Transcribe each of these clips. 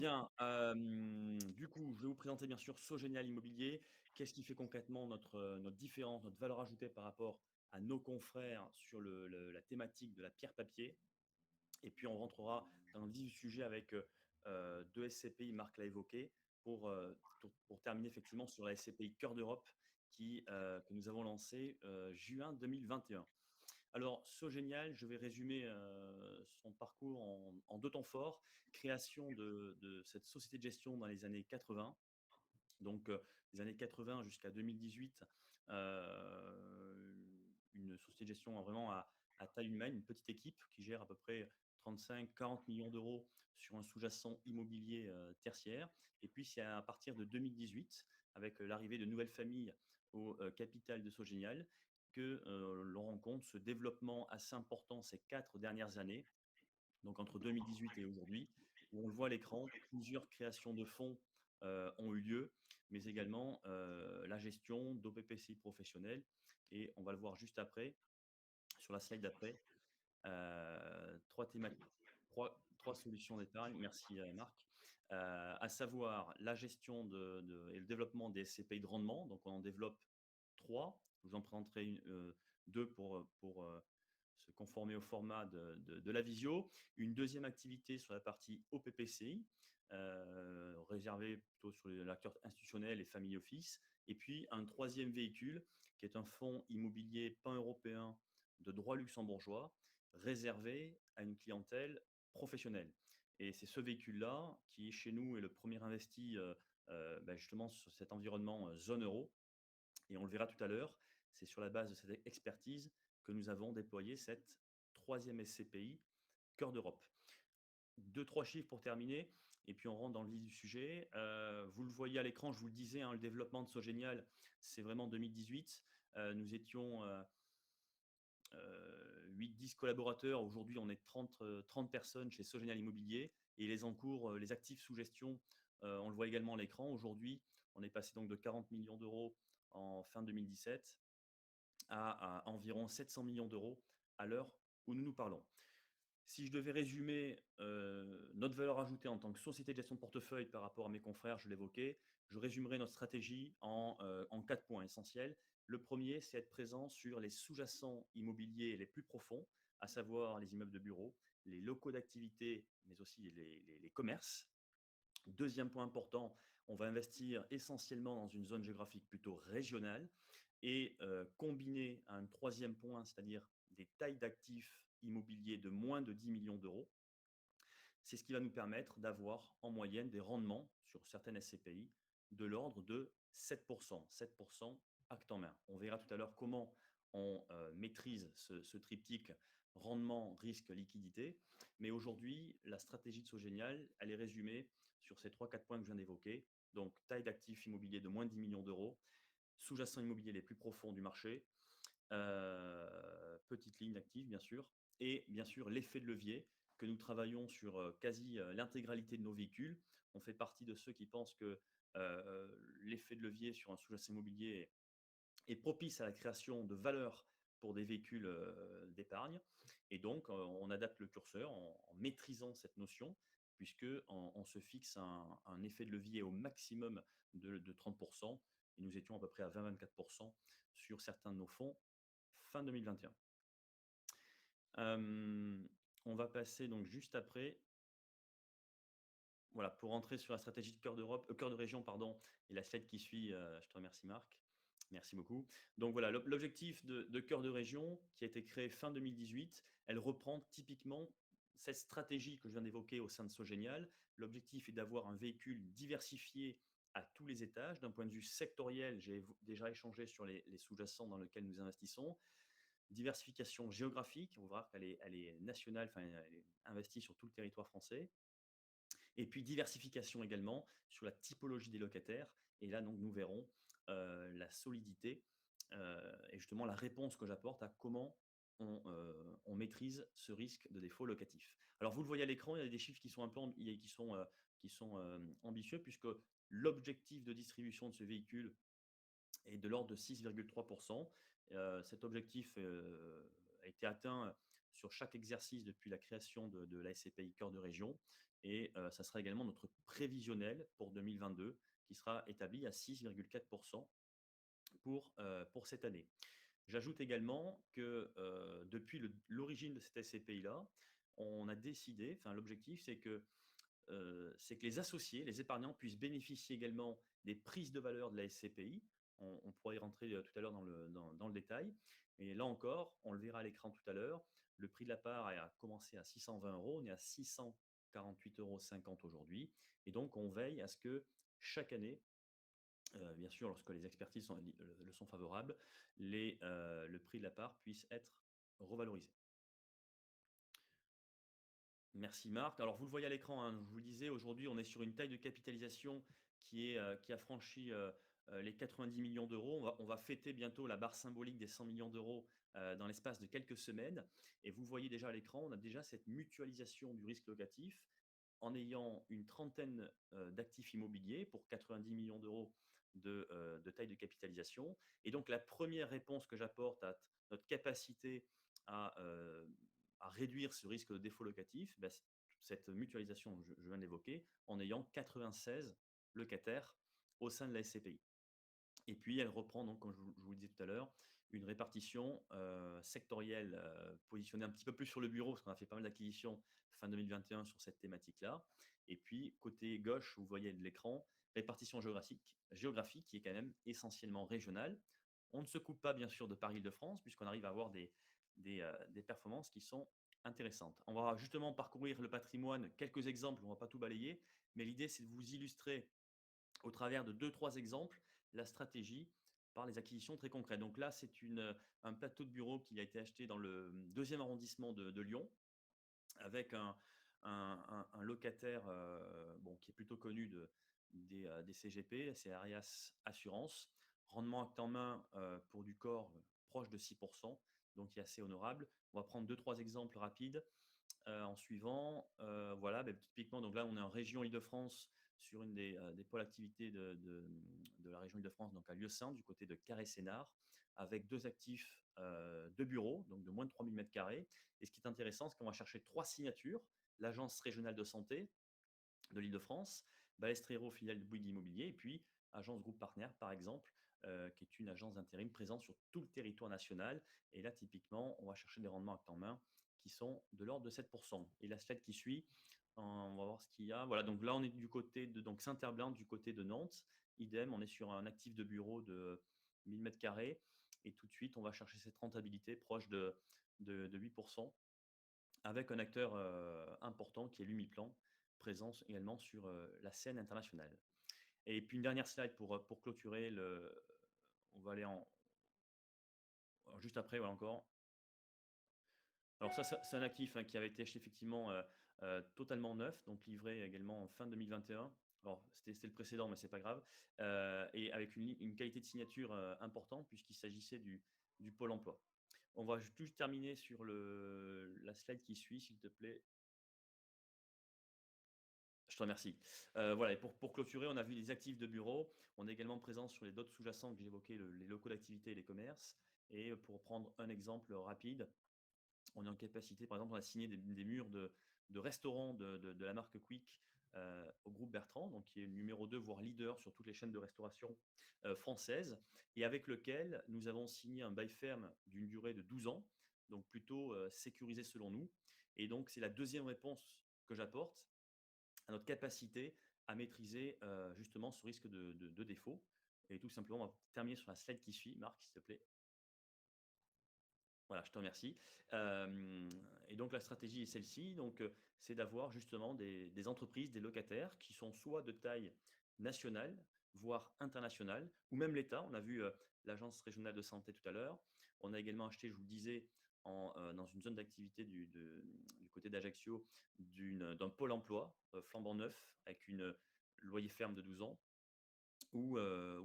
Bien, du coup, je vais vous présenter bien sûr Sogénial Immobilier. Qu'est-ce qui fait concrètement notre différence, notre valeur ajoutée par rapport à nos confrères sur la thématique de la pierre papier. Et puis on rentrera dans le vif du sujet avec deux SCPI, Marc l'a évoqué, pour terminer effectivement sur la SCPI Cœur d'Europe que nous avons lancée juin 2021. Alors, Sogénial, je vais résumer son parcours en deux temps forts. Création de cette société de gestion dans les années 80, donc les années 80 jusqu'à 2018, une société de gestion vraiment à taille humaine, une petite équipe qui gère à peu près 35-40 millions d'euros sur un sous-jacent immobilier tertiaire. Et puis, c'est à partir de 2018, avec l'arrivée de nouvelles familles au capital de Sogénial, que l'on rencontre ce développement assez important ces 4 dernières années, donc entre 2018 et aujourd'hui, où on le voit à l'écran, plusieurs créations de fonds ont eu lieu, mais également la gestion d'OPPCI professionnels. Et on va le voir juste après, sur la slide d'après, trois thématiques. Trois solutions d'épargne, merci Marc, à savoir la gestion et le développement des SCPI de rendement. Donc on en développe trois. Je vous en présenterai deux pour se conformer au format de la visio. Une deuxième activité sur la partie OPPCI, réservée plutôt sur l'acteur institutionnel et family office. Et puis un troisième véhicule qui est un fonds immobilier pan-européen de droit luxembourgeois réservé à une clientèle professionnelle. Et c'est ce véhicule-là qui, chez nous, est le premier investi justement sur cet environnement zone euro. Et on le verra tout à l'heure, c'est sur la base de cette expertise que nous avons déployé cette troisième SCPI, Cœur d'Europe. Deux, trois chiffres pour terminer, et puis on rentre dans le vif du sujet. Vous le voyez à l'écran, je vous le disais, hein, le développement de Sogénial, c'est vraiment 2018. Nous étions 8-10 collaborateurs. Aujourd'hui, on est 30 personnes chez Sogénial Immobilier. Et les encours, les actifs sous gestion, on le voit également à l'écran. Aujourd'hui, on est passé donc de 40 millions d'euros en fin 2017 à environ 700 millions d'euros à l'heure où nous nous parlons. Si je devais résumer notre valeur ajoutée en tant que société de gestion de portefeuille par rapport à mes confrères, je l'évoquais, je résumerai notre stratégie en 4 points essentiels. Le premier, c'est être présent sur les sous-jacents immobiliers les plus profonds, à savoir les immeubles de bureaux, les locaux d'activité, mais aussi les commerces. Deuxième point important, on va investir essentiellement dans une zone géographique plutôt régionale et combiner un troisième point, c'est-à-dire des tailles d'actifs immobiliers de moins de 10 millions d'euros. C'est ce qui va nous permettre d'avoir en moyenne des rendements sur certaines SCPI de l'ordre de 7%, 7% acte en main. On verra tout à l'heure comment on maîtrise ce triptyque rendement, risque, liquidité. Mais aujourd'hui, la stratégie de Sogénial, elle est résumée sur ces 3-4 points que je viens d'évoquer. Donc, taille d'actifs immobiliers de moins de 10 millions d'euros, sous-jacents immobiliers les plus profonds du marché, petite ligne d'actifs, bien sûr, et bien sûr l'effet de levier que nous travaillons sur quasi l'intégralité de nos véhicules. On fait partie de ceux qui pensent que l'effet de levier sur un sous-jacent immobilier est propice à la création de valeur pour des véhicules d'épargne. Et donc, on adapte le curseur en maîtrisant cette notion, puisque on se fixe un effet de levier au maximum de 30%, et nous étions à peu près à 20-24% sur certains de nos fonds fin 2021. On va passer donc juste après, voilà, pour rentrer sur la stratégie de cœur d'Europe, cœur de région, pardon, et la slide qui suit. Je te remercie, Marc. Merci beaucoup. Donc voilà, l'objectif de cœur de région qui a été créé fin 2018, elle reprend typiquement cette stratégie que je viens d'évoquer au sein de Sogénial. L'objectif est d'avoir un véhicule diversifié à tous les étages. D'un point de vue sectoriel, j'ai déjà échangé sur les sous-jacents dans lesquels nous investissons. Diversification géographique, on va voir qu'elle est nationale, enfin, elle est investie sur tout le territoire français. Et puis diversification également sur la typologie des locataires. Et là, donc, nous verrons la solidité et justement la réponse que j'apporte à comment on maîtrise ce risque de défaut locatif. Alors, vous le voyez à l'écran, il y a des chiffres qui sont un peu ambitieux, puisque l'objectif de distribution de ce véhicule est de l'ordre de 6,3%. Cet objectif a été atteint sur chaque exercice depuis la création de la SCPI Cœur de Région. Et ça sera également notre prévisionnel pour 2022 qui sera établi à 6,4% pour cette année. J'ajoute également que depuis l'origine de cette SCPI-là, on a décidé, enfin l'objectif c'est que les associés, les épargnants puissent bénéficier également des prises de valeur de la SCPI. On pourra y rentrer tout à l'heure dans le détail. Mais là encore, on le verra à l'écran tout à l'heure, le prix de la part a commencé à 620 euros, on est à 648,50 € aujourd'hui. Et donc, on veille à ce que chaque année, bien sûr, lorsque les expertises le sont favorables, le prix de la part puisse être revalorisé. Merci Marc. Alors vous le voyez à l'écran, hein, je vous le disais, aujourd'hui on est sur une taille de capitalisation qui a franchi les 90 millions d'euros. On va fêter bientôt la barre symbolique des 100 millions d'euros dans l'espace de quelques semaines. Et vous voyez déjà à l'écran, on a déjà cette mutualisation du risque locatif en ayant une trentaine d'actifs immobiliers pour 90 millions d'euros de taille de capitalisation. Et donc la première réponse que j'apporte à notre capacité à, euh, à réduire ce risque de défaut locatif, ben, cette mutualisation, je viens de l'évoquer, en ayant 96 locataires au sein de la SCPI. Et puis, elle reprend, donc, comme je vous le disais tout à l'heure, une répartition sectorielle positionnée un petit peu plus sur le bureau, parce qu'on a fait pas mal d'acquisitions fin 2021 sur cette thématique-là. Et puis, côté gauche, vous voyez de l'écran, répartition géographique qui est quand même essentiellement régionale. On ne se coupe pas, bien sûr, de Paris-Île-de-France, puisqu'on arrive à avoir des performances qui sont intéressantes. On va justement parcourir le patrimoine, quelques exemples, on ne va pas tout balayer, mais l'idée, c'est de vous illustrer au travers de deux, trois exemples la stratégie par les acquisitions très concrètes. Donc là, c'est un plateau de bureau qui a été acheté dans le deuxième arrondissement de Lyon avec un locataire bon, qui est plutôt connu des CGP, c'est Arias Assurance. Rendement acte en main pour du corps proche de 6%, donc qui est assez honorable. On va prendre deux, trois exemples rapides. En suivant, voilà, ben, typiquement, donc là, on est en région Île-de-France sur une des pôles activités de la région Île-de-France, donc à Lieusaint, du côté de Carré-Sénart, avec deux actifs de bureaux, donc de moins de 3000 m². Et ce qui est intéressant, c'est qu'on va chercher trois signatures, l'Agence régionale de santé de l'Île-de-France, Balestréro, filiale de Bouygues Immobilier, et puis Agence Groupe Partenaire, par exemple, qui est une agence d'intérim présente sur tout le territoire national. Et là, typiquement, on va chercher des rendements acte en main qui sont de l'ordre de 7%. Et la slide qui suit, on va voir ce qu'il y a. Voilà, donc là, on est du côté de Saint-Herblain, du côté de Nantes. Idem, on est sur un actif de bureau de 1000 m². Et tout de suite, on va chercher cette rentabilité proche de 8%, avec un acteur important qui est l'Umiplan, présence également sur la scène internationale. Et puis une dernière slide pour clôturer. On va aller alors, juste après, voilà encore. Alors ça, c'est un actif qui avait été acheté effectivement totalement neuf, donc livré également en fin 2021. Alors, c'était le précédent, mais c'est pas grave. Et avec une qualité de signature importante, puisqu'il s'agissait du Pôle emploi. On va juste terminer sur la slide qui suit, s'il te plaît. Je te remercie. Voilà, et pour clôturer, on a vu les actifs de bureau. On est également présent sur les dots sous-jacents que j'évoquais, les locaux d'activité et les commerces. Et pour prendre un exemple rapide, on est en capacité, par exemple, on a signé des murs de restaurants de la marque Quick au groupe Bertrand, donc qui est numéro 2, voire leader sur toutes les chaînes de restauration françaises, et avec lequel nous avons signé un bail ferme d'une durée de 12 ans, donc plutôt sécurisé selon nous. Et donc, c'est la deuxième réponse que j'apporte à notre capacité à maîtriser justement ce risque de défaut. Et tout simplement, on va terminer sur la slide qui suit. Marc, s'il te plaît. Voilà, je te remercie. Et donc la stratégie est celle-ci. Donc c'est d'avoir justement des entreprises, des locataires qui sont soit de taille nationale, voire internationale, ou même l'État. On a vu l'Agence régionale de santé tout à l'heure. On a également acheté, je vous le disais, dans une zone d'activité du côté d'Ajaccio, d'un pôle emploi flambant neuf, avec une loyer ferme de 12 ans, ou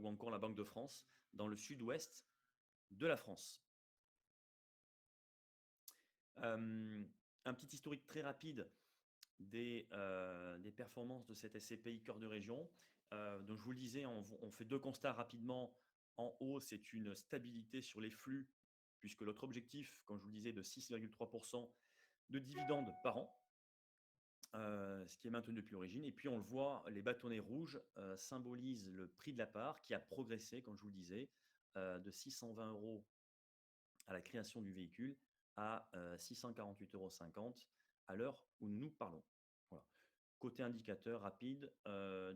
encore la Banque de France dans le sud-ouest de la France. Un petit historique très rapide des performances de cette SCPI Cœur de Région. Donc je vous le disais, on fait deux constats rapidement. En haut, c'est une stabilité sur les flux puisque notre objectif, comme je vous le disais, de 6,3% de dividendes par an, ce qui est maintenu depuis l'origine. Et puis on le voit, les bâtonnets rouges symbolisent le prix de la part qui a progressé, comme je vous le disais, de 620 euros à la création du véhicule à 648,50 € à l'heure où nous parlons. Voilà. Côté indicateur rapide,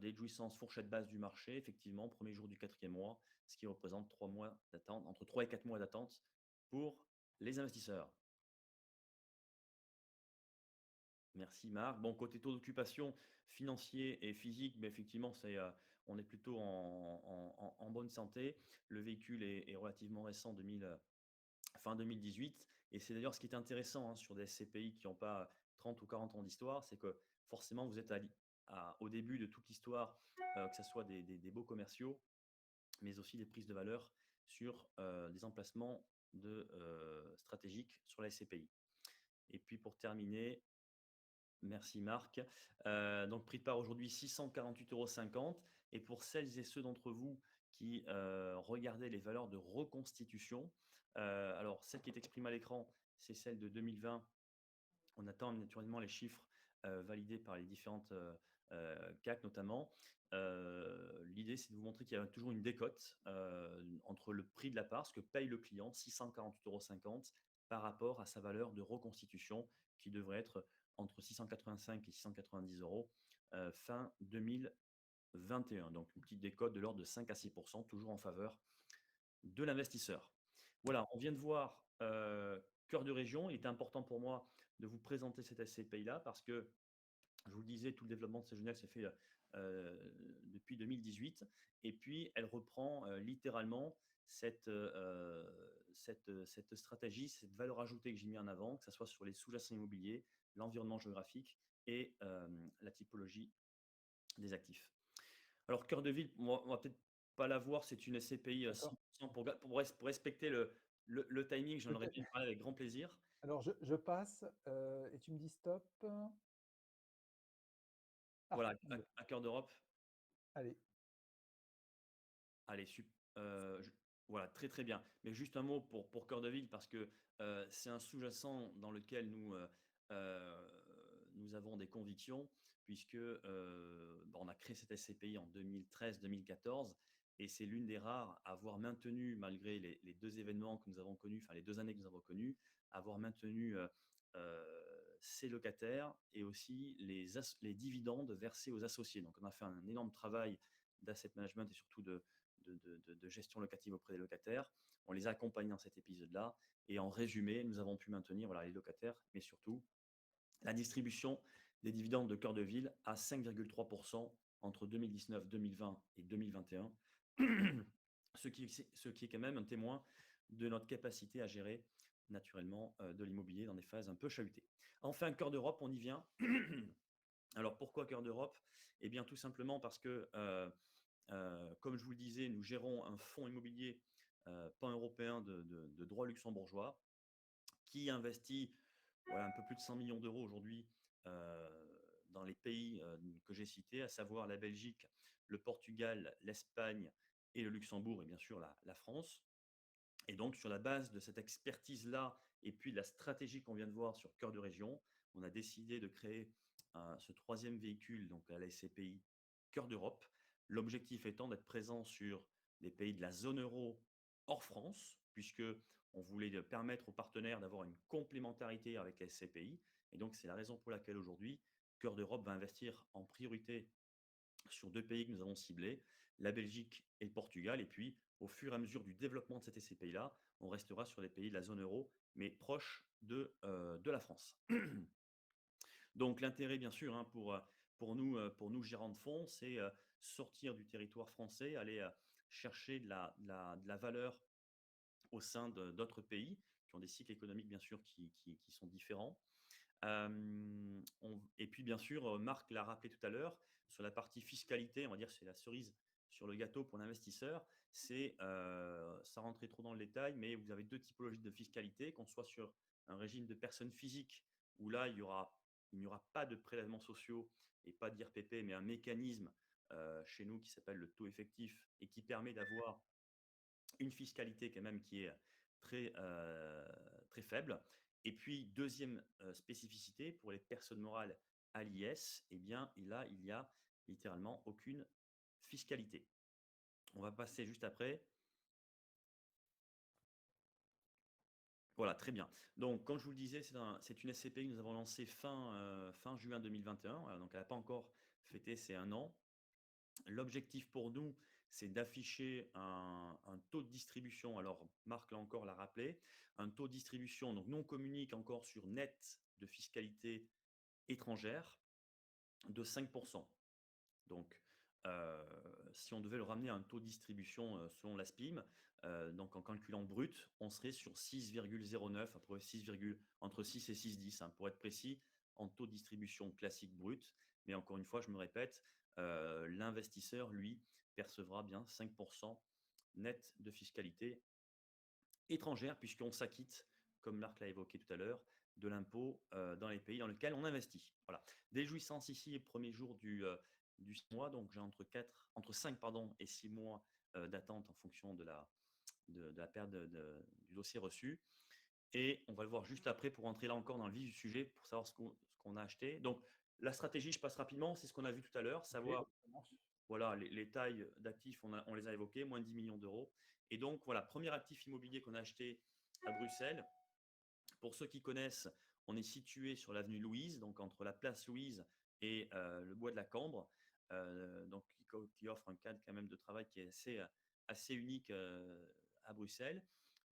des jouissances fourchette basse du marché, effectivement, premier jour du quatrième mois, ce qui représente 3 mois d'attente, entre 3 et 4 mois d'attente pour les investisseurs. Merci Marc. Bon, côté taux d'occupation financier et physique, mais effectivement, on est plutôt en bonne santé. Le véhicule est relativement récent, fin 2018. Et c'est d'ailleurs ce qui est intéressant sur des SCPI qui n'ont pas 30 ou 40 ans d'histoire, c'est que forcément, vous êtes au début de toute l'histoire, que ce soit des beaux commerciaux, mais aussi des prises de valeur sur des emplacements stratégiques sur la SCPI. Et puis pour terminer, merci Marc. Donc prix de part aujourd'hui 648,50 €. Et pour celles et ceux d'entre vous qui regardaient les valeurs de reconstitution, alors celle qui est exprimée à l'écran, c'est celle de 2020. On attend naturellement les chiffres validés par les différentes CAC notamment. L'idée, c'est de vous montrer qu'il y a toujours une décote entre le prix de la part, ce que paye le client, 648,50 € par rapport à sa valeur de reconstitution qui devrait être entre 685 et 690 € fin 2021. Donc une petite décote de l'ordre de 5 à 6%, toujours en faveur de l'investisseur. Voilà, on vient de voir Cœur de région. Il était important pour moi de vous présenter cette SCPI-là parce que, je vous le disais, tout le développement de ces jeunes s'est fait depuis 2018. Et puis, elle reprend littéralement cette stratégie, cette valeur ajoutée que j'ai mis en avant, que ce soit sur les sous-jacents immobiliers, l'environnement géographique et la typologie des actifs. Alors, Cœur de Ville, on va peut-être pas la voir, c'est une SCPI D'accord. 100% pour respecter le timing, j'en aurais Peut-être. bien parlé avec grand plaisir. Alors, je passe et tu me dis stop. Ah, Voilà, on y est. à Cœur d'Europe. Allez. Allez, voilà, très très bien. Mais juste un mot pour Cœur de Ville, parce que c'est un sous-jacent dans lequel nous avons des convictions, puisque on a créé cette SCPI en 2013-2014, et c'est l'une des rares à avoir maintenu, malgré les deux événements que nous avons connus, enfin les 2 années que nous avons connues, à avoir maintenu ses locataires et aussi les dividendes versés aux associés. Donc on a fait un énorme travail d'asset management et surtout de gestion locative auprès des locataires. On les a accompagnés dans cet épisode-là. Et en résumé, nous avons pu maintenir voilà, les locataires, mais surtout la distribution des dividendes de Cœur de Ville à 5,3% entre 2019, 2020 et 2021, ce qui est quand même un témoin de notre capacité à gérer naturellement de l'immobilier dans des phases un peu chahutées. Enfin, Cœur d'Europe, on y vient. Alors pourquoi Cœur d'Europe? Eh bien tout simplement parce que comme je vous le disais, nous gérons un fonds immobilier pan-européen de droit luxembourgeois qui investit voilà, un peu plus de 100 millions d'euros aujourd'hui dans les pays que j'ai cités, à savoir la Belgique, le Portugal, l'Espagne et le Luxembourg et bien sûr la France. Et donc sur la base de cette expertise-là et puis de la stratégie qu'on vient de voir sur Cœur de Région, on a décidé de créer ce troisième véhicule, donc à la SCPI Cœur d'Europe. L'objectif étant d'être présent sur des pays de la zone euro hors France, puisque on voulait permettre aux partenaires d'avoir une complémentarité avec la SCPI. Et donc, c'est la raison pour laquelle aujourd'hui, Cœur d'Europe va investir en priorité sur 2 pays que nous avons ciblés, la Belgique et le Portugal. Et puis, au fur et à mesure du développement de cette SCPI-là, on restera sur les pays de la zone euro, mais proches de la France. Donc l'intérêt, bien sûr, pour nous gérants de fonds, c'est sortir du territoire français, aller chercher de la valeur au sein d'autres pays qui ont des cycles économiques, bien sûr, qui sont différents. Et puis, bien sûr, Marc l'a rappelé tout à l'heure, sur la partie fiscalité, on va dire c'est la cerise sur le gâteau pour l'investisseur, c'est, sans rentrer trop dans le détail, mais vous avez 2 typologies de fiscalité, qu'on soit sur un régime de personnes physiques, où là, il n'y aura pas de prélèvements sociaux et pas d'IRPP, mais un mécanisme chez nous qui s'appelle le taux effectif et qui permet d'avoir une fiscalité quand même qui est très faible. Et puis, deuxième spécificité, pour les personnes morales à l'IS, eh bien, là, il y a littéralement aucune fiscalité. On va passer juste après. Voilà, très bien. Donc, comme je vous le disais, c'est une SCPI que nous avons lancée fin juin 2021. Voilà, donc, elle n'a pas encore fêté ses 1 an. L'objectif pour nous, c'est d'afficher un taux de distribution. Alors, Marc l'a encore l'a rappelé, un taux de distribution. Donc, nous, on communique encore sur net de fiscalité étrangère de 5%. Donc, si on devait le ramener à un taux de distribution selon la SPIM, donc en calculant brut, on serait sur 6,09, à peu près entre 6 et 6,10, hein, pour être précis, en taux de distribution classique brut. Mais encore une fois, je me répète, l'investisseur, lui, percevra bien 5% net de fiscalité étrangère, puisqu'on s'acquitte, comme Marc l'a évoqué tout à l'heure, de l'impôt dans les pays dans lesquels on investit. Voilà. Des jouissances ici, premier jour du 6 mois, donc j'ai entre 5 et 6 mois d'attente en fonction de la perte du dossier reçu. Et on va le voir juste après pour entrer là encore dans le vif du sujet, pour savoir ce qu'on a acheté. Donc, la stratégie, je passe rapidement, c'est ce qu'on a vu tout à l'heure, Ok, savoir ça marche. voilà, les tailles d'actifs, on les a évoquées, moins de 10 millions d'euros. Et donc, voilà, premier actif immobilier qu'on a acheté à Bruxelles. Pour ceux qui connaissent, on est situé sur l'avenue Louise, donc entre la place Louise et le bois de la Cambre, donc qui offre un cadre quand même de travail qui est assez unique à Bruxelles.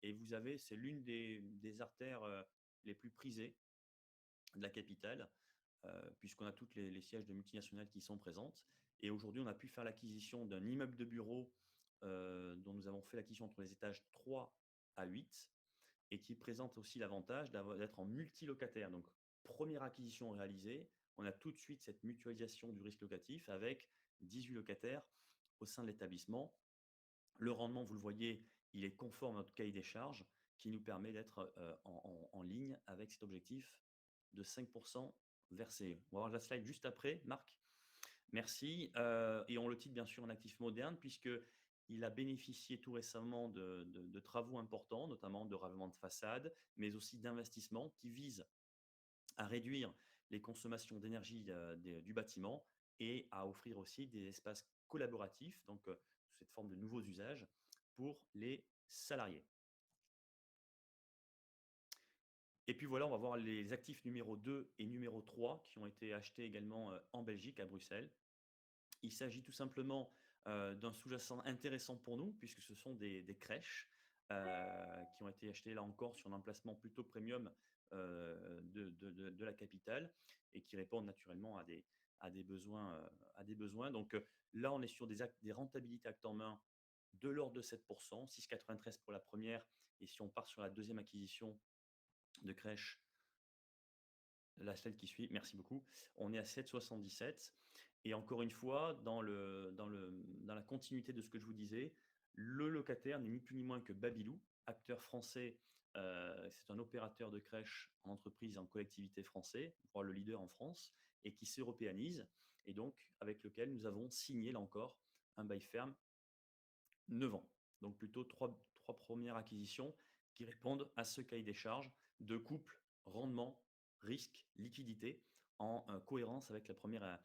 Et vous avez, c'est l'une des artères les plus prisées de la capitale, puisqu'on a toutes les sièges de multinationales qui sont présentes. Et aujourd'hui, on a pu faire l'acquisition d'un immeuble de bureau dont nous avons fait l'acquisition entre les étages 3 à 8 et qui présente aussi l'avantage d'être en multilocataire. Donc, première acquisition réalisée, on a tout de suite cette mutualisation du risque locatif avec 18 locataires au sein de l'établissement. Le rendement, vous le voyez, il est conforme à notre cahier des charges qui nous permet d'être en ligne avec cet objectif de 5% versé. On va voir la slide juste après, Marc. Merci. Et on le titre bien sûr en actif moderne puisqu'il a bénéficié tout récemment de travaux importants, notamment de ravement de façade, mais aussi d'investissements qui visent à réduire les consommations d'énergie du bâtiment et à offrir aussi des espaces collaboratifs, donc sous cette forme de nouveaux usages pour les salariés. Et puis voilà, on va voir les actifs numéro 2 et numéro 3 qui ont été achetés également en Belgique, à Bruxelles. Il s'agit tout simplement d'un sous-jacent intéressant pour nous, puisque ce sont des crèches qui ont été achetées là encore sur un emplacement plutôt premium de la capitale et qui répondent naturellement à des besoins. Donc là, on est sur des rentabilités actes en main de l'ordre de 7%, 6,93 pour la première. Et si on part sur la deuxième acquisition de crèche, la slide qui suit, merci beaucoup, on est à 7,77. Et encore une fois, dans la continuité de ce que je vous disais, le locataire n'est ni plus ni moins que Babylou, acteur français. C'est un opérateur de crèche en entreprise et en collectivité français, voire le leader en France, et qui s'européanise, et donc avec lequel nous avons signé, là encore, un bail ferme 9 ans. Donc plutôt trois premières acquisitions qui répondent à ce cahier des charges de couple, rendement, risque, liquidité, en cohérence avec la première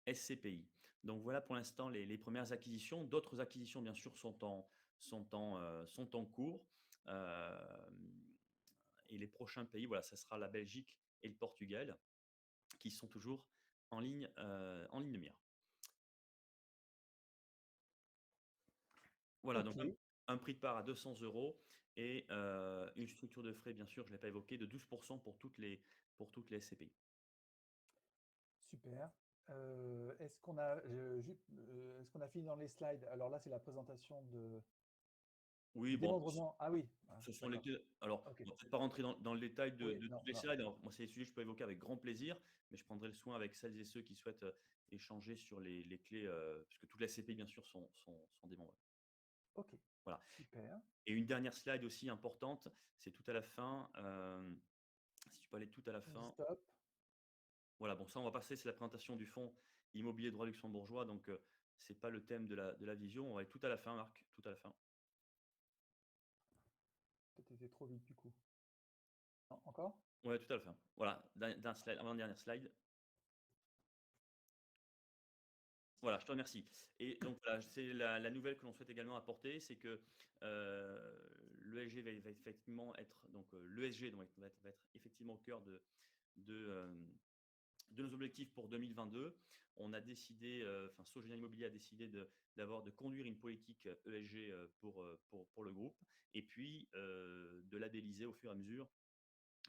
SCPI. Donc voilà pour l'instant les premières acquisitions. D'autres acquisitions, bien sûr, sont en cours. Euh, et les prochains pays, voilà, ça sera la Belgique et le Portugal, qui sont toujours en ligne de mire. Voilà, donc Ok, un prix de part à 200 euros et une structure de frais, bien sûr, je ne l'ai pas évoqué, de 12% pour toutes les SCPI. super. Est-ce qu'on a fini dans les slides? Alors là, c'est la présentation Oui, du bon, démembrement. Ah oui, ah, ce sont les. d'accord. Alors, Ok. on va peut-être pas rentrer dans le détail de, Oui, de non, toutes les non. slides. Alors, moi, c'est des sujets que je peux évoquer avec grand plaisir, mais je prendrai le soin avec celles et ceux qui souhaitent échanger sur les clés, puisque toutes les SCPI, bien sûr, sont démembrées. Ok, Voilà. super. Et une dernière slide aussi importante, c'est tout à la fin. Si tu peux aller tout à la Tu me dis fin. stop. Voilà, bon, ça, on va passer, c'est la présentation du fonds immobilier droit luxembourgeois, donc ce n'est pas le thème de la vision. On va aller tout à la fin, Marc, tout à la fin. été trop vite du coup. Non, encore? Ouais, tout à fait. Voilà, d'un slide, avant-dernière slide. Voilà, je te remercie. Et donc voilà, c'est la nouvelle que l'on souhaite également apporter, c'est que l'ESG va effectivement être, donc l'ESG va être effectivement au cœur de, euh, de nos objectifs pour 2022. On a décidé, enfin Sogena Immobilier a décidé de conduire une politique ESG pour le groupe, et puis de labelliser au fur et à mesure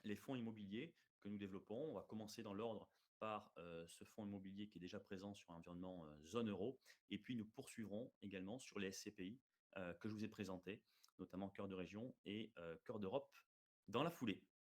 les fonds immobiliers que nous développons. On va commencer dans l'ordre par ce fonds immobilier qui est déjà présent sur l'environnement zone euro. Et puis nous poursuivrons également sur les SCPI que je vous ai présentés, notamment Cœur de Région et Cœur d'Europe dans la foulée.